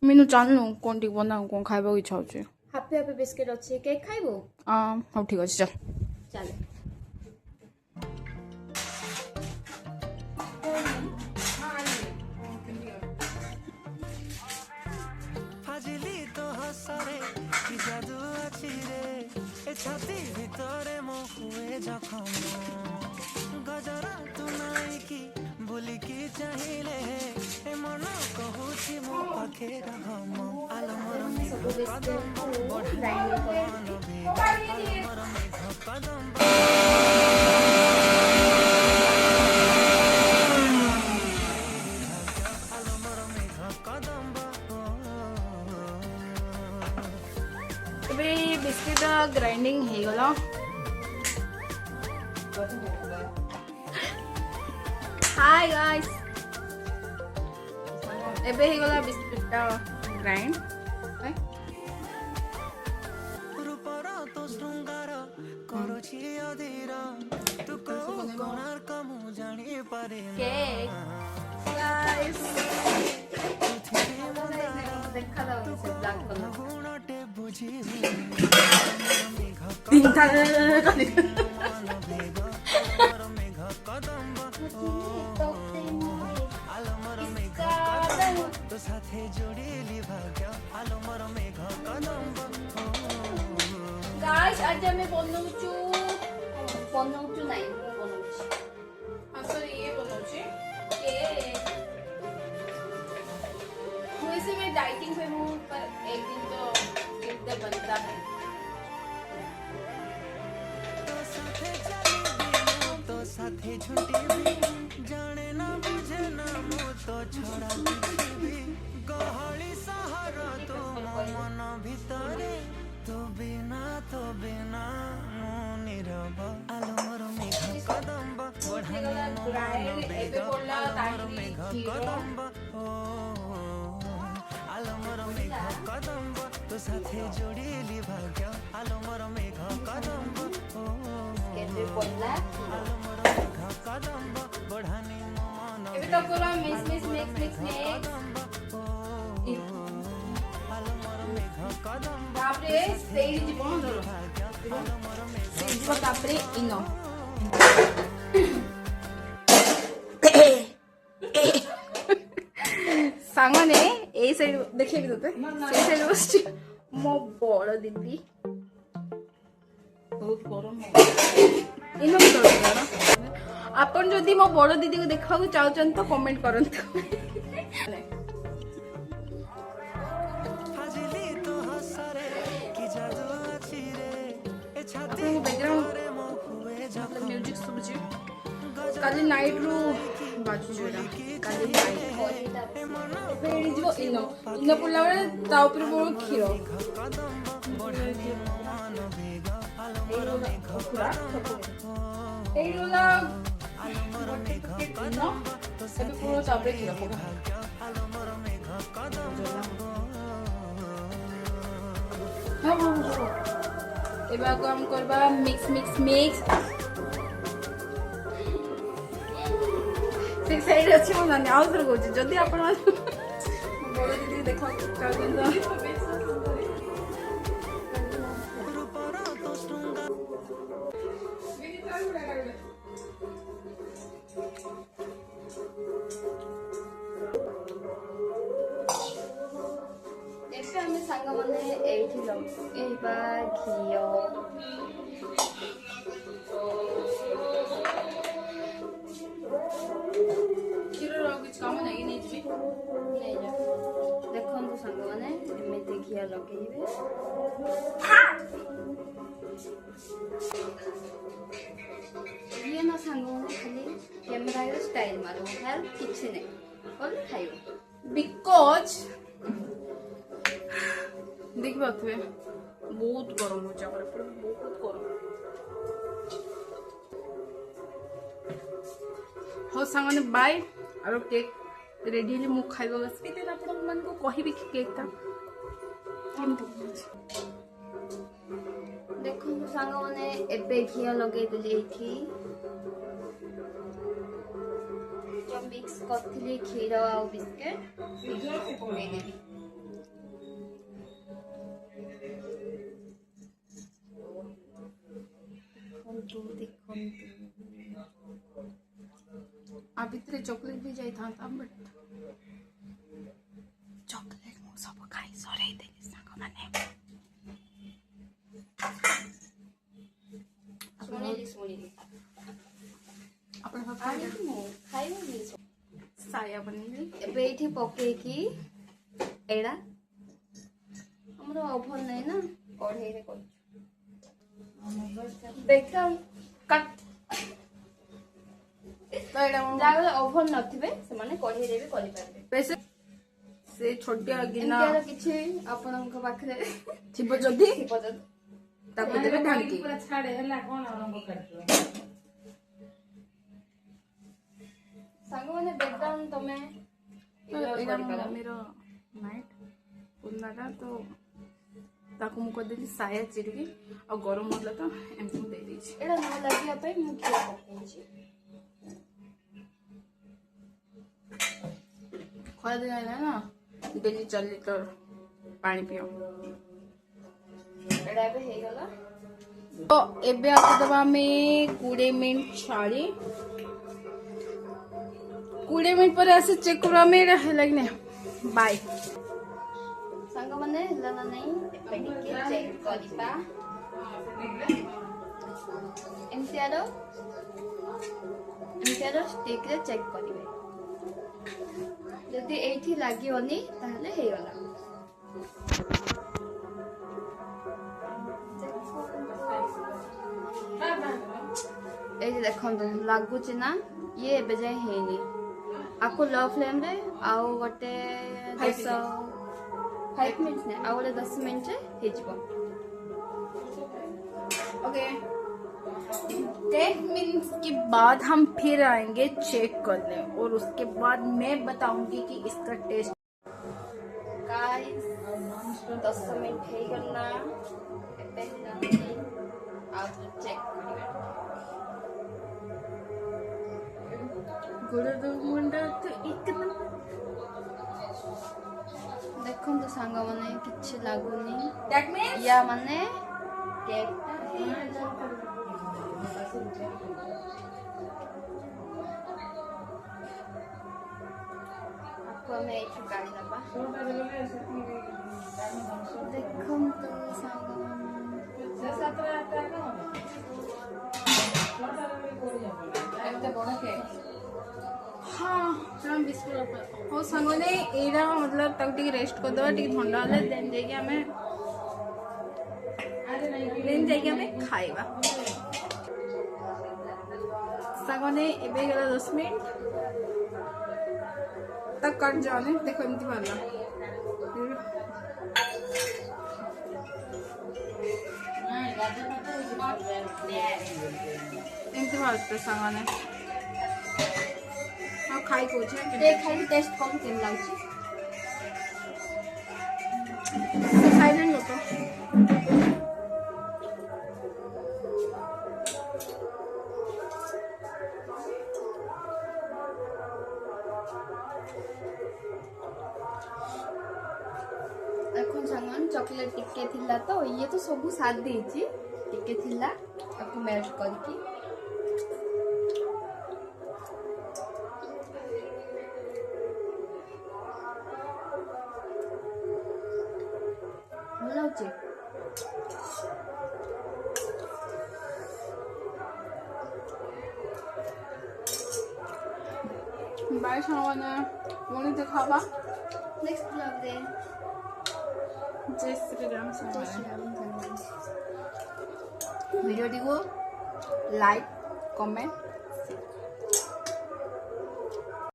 मीनू जानलु कौन टी बना कौन खाइबा इच्छा होचे हापी हापी बिस्किट अच्छी केक खाइबो हाँ ठीक अच्छे चल चल फाजिली तो हसरे कि जादू अछि रे ए छाती भितरे मो हुए जखम गजरा तू नाई की बोली की चाहिले ए मन कहूची मो पाखे रहम आलो मोर में कदम बढ़ाई मन भेगा आलो मोर में कदम आलो मोर में कदम ଏବେ ବିସ୍କିଟ୍ ଗ୍ରାଇଣ୍ଡିଙ୍ଗ ହେଇଗଲା ହାଇ ଗାଇସ୍ ଏବେ ହେଇଗଲା ବିସ୍କିଟ୍ଟା ଗ୍ରାଇଣ୍ଡ रूपर तो श्रृंगार करुछि अधीर तू को कोणार्क मु जानी पारे କେକ୍ ଗାଇସ୍ ଦେଖାଯାଉନି ସେ ବ୍ଲାକ୍ କଲର୍ गुणटे बुझी ତିନିଟା मेघ कदम आलो मोर मेघ तो साथे जोड़ीली भाग्य आलो मोर मेघ कदम गाइस आज मैं बनाउछु नहीं बनाउछु सॉरी ये बनाଉଛି केक वैसे मैं डाइटिंग पे हूँ पर एक दिन तो केक तो बनता है तो साथे चली भी तो साथे झुंटी भी जाने ना बुझे ना मु तो छोड़ा किछि भी गहली सहर तो मन भितरे तो बिना मु नीरव आलो मोर मेघ कदम बढ़ानी मन बेग आलो मोर मेघ कदम आलो मोर मेघ कदम तो साथे जोड़ीली भाग्य आलो मोर मेघ कदम केक पड़ला आलो मोर मेघ कदम बढ़ानी मन ଏବେ ତ କର mix mix mix mix mix आलो मोर मेघ कदम ତାପରେ ସେଇଠି ଯିବ ଧର आलो मोर मेघ ସେଇଠି ଯିବ ତାପରେ ଇନ ସାଙ୍ଗମାନେ ଏଇ ସାଇଡ୍ ଦେଖେଇବି ତତେ ସେଇ ସାଇଡ୍ ବସିଛି ମୋ ବଡ଼ ଦିଦି ବହୁତ ଗରମ ଇନ ଆପଣ ଯଦି ମୋ ବଡ଼ ଦିଦିକୁ ଦେଖିବାକୁ ଚାହୁଁଛନ୍ତି ତ କମେଣ୍ଟ କରନ୍ତୁ फाजिली तो हसरे कि जादू अछि रे ए छाती ଆପଣଙ୍କୁ ବ୍ୟାକଗ୍ରାଉଣ୍ଡ रे मो हुए जखम ମ୍ୟୁଜିକ୍ ଶୁଭୁଛି କାଲି ନାଇଟ୍ରୁ ବାଜୁଛି ଏଇଟା କାଲି ନାଇଟ୍ ଏବେ ଏଇଠି ଯିବ ଇନ ଇନ ପଡ଼ିଲା ବେଳେ ତା ଉପରେ ପଡ଼ିବ କ୍ଷୀର ଏଇଠି ଗଲା ଇନ ଏବେ ପୁରା ତାପରେ କ୍ଷୀର ପକା ଏବେ ଆଗ ଆମେ କରିବା ମିକ୍ସ ମିକ୍ସ ମିକ୍ସ ସେ ସାଇଡ୍ ଅଛି ମୁଁ ଜାଣିନି ଆଉ ଥରେ କହୁଛି ଯଦି ଆପଣ ବଡ଼ ଦିଦି ଦେଖିବାକୁ ଚାହୁଁଛନ୍ତି रूपर तो श्रृंगार ଏବେ ଆମେ ସାଙ୍ଗମାନେ ଏଇଠି ଲଗେଇବା ଘିଅ କ୍ଷୀରର ଆଉ କିଛି କାମ ନାହିଁ ନେଇଯିବି ନେଇଯାଅ ଦେଖନ୍ତୁ ସାଙ୍ଗମାନେ ଏମିତି ଘିଅ ଲଗେଇବେ ଇଏ ନା ସାଙ୍ଗମାନେ ଖାଲି କ୍ୟାମେରାର ଷ୍ଟାଇଲ ମାରିବ ହେଲ୍ପ କିଛି ନାହିଁ କଲେ ଖାଇବ ବିକଜ ଦେଖିପାରୁଥିବେ ବହୁତ ଗରମ ହେଉଛି ଆମର ଏପଟେ ବହୁତ ଗରମ ହଉ ସାଙ୍ଗମାନେ ବାଏ ଆଉ କେକ୍ ରେଡି ହେଲେ ମୁଁ ଖାଇବା ବସିବି ଦେନ୍ ଆପଣମାନଙ୍କୁ କହିବି କି କେକ୍ଟା କେମିତି ବନୁଛି ଦେଖନ୍ତୁ ସାଙ୍ଗମାନେ ଏବେ ଘିଅ ଲଗେଇଦେଲି ଏଇଠି जो मिक्स करथिली क्षीर आ बिस्किट पकईदेवी आ भितर चॉकलेट भी जाई था बट चॉकलेट मु सब खाई सरै देली सांग माने ଶୁଣିଲି अपन ଆଣିକି ମୁଁ ଖାଇବି साया बनेली ଏବେ ଏଇଠି ପକେଇକି ଏଇଟା ଆମର ଓଭନ ନାହିଁ ନା କଢେଇରେ କରୁଛୁ ଦେଖ କଟ୍ तो एडा ଯାହାର ଓଭନ ନଥିବେ ସେମାନେ କଢେଇରେ ବି କରିପାରିବେ वैसे से छोटिया गिना ଏମିତିଆର କିଛି ଆପଣଙ୍କ ପାଖରେ थिबो जदी ଥିବ ଯଦି ताको देबे ढांकी पूरा छाड़े हला कौन आरंभ करतो ସାଙ୍ଗମାନେ ବ୍ୟାକଗ୍ରାଉଣ୍ଡ ତମେ तो एडा मेरो नाइट पुन्नाटा तो ताको मु कदेली साया चिरकी और गरम होला तो एमती मु दे देछि ଏଇଟା ନ ଲାଗିବା ପାଇଁ ମୁଁ କ୍ଷୀର ପକେଇଛି खरा दिन आइला ना डेली 4 लीटर पानी पियो ଏଇଟା ଏବେ ହେଇଗଲା तो एबे आके दबा में 20 मिनट छाड़ी 20 मिनट पर ऐसे चेक करा में रहे लगने बाय ସାଙ୍ଗମାନେ ହେଲା ନା ନାହିଁ ଏବେ ଟିକେ ଚେକ୍ କରିବା ଏମିତିଆର ଷ୍ଟିକରେ ଚେକ୍ କରିବେ ଯଦି ଏଇଠି ଲାଗିବନି ତାହେଲେ ହେଇଗଲା ଏଇଠି ଦେଖନ୍ତୁ ଲାଗୁଛି ନା ଇଏ ଏବେ ଯାଏ ହେଇନି ଆକୁ लो फ्लेम रे ଆଉ ଗୋଟେ 5 मिनट्स ने ଆଉ ଗୋଟେ 10 ମିନିଟ୍ ରେ ହେଇଯିବ ओके 10 मिनट्स के बाद हम फिर आएंगे चेक करने और उसके बाद मैं बताऊंगी कि इसका टेस्ट गाइस 10 ମିନିଟ୍ ହେଇଗଲା ଏବେ ହେଲାନି ଆଉ ଚେକ୍ କରିବା गुड़ मुंडा तो एकदम ଦେଖନ୍ତୁ ସାଙ୍ଗମାନେ କିଛି ଲାଗୁନି दैट मींस ୟା ମାନେ କେକ୍ ଆକୁ ଆମେ ଏଇଠୁ କାଢି ଦେବା ଦେଖନ୍ତୁ ସାଙ୍ଗମାନେ हाँ हम बिस्कुट हो संगने एरा मतलब तक टिक रेस्ट कर दवा टिक ठंडा ले देन जाई के हमें खाइबा संगने एबे गला 10 मिनट तक कट जाने देखो एमती वाला एमती वाला संगने खाई को छे ଖାଇକି ଟେଷ୍ଟ କମ୍ କେମିତି ଲାଗୁଛି साइलेंट लो तो ଦେଖନ୍ତୁ ସାଙ୍ଗମାନେ ଚକୋଲେଟ୍ ଟିକେ ଥିଲା ତ ଇଏ ତ ସବୁ ସାଥ ଦେଇଛି ଟିକେ ଥିଲା ତାକୁ ମେଲ୍ଟ କରିକି ଭଲ ଲାଗୁଛି बाय सामने पुणी दिखावा ନେକ୍ସଟ ବ୍ଲଗ୍ରେ जय श्री राम ସାଙ୍ଗମାନେ वीडियो को लाइक कमेंट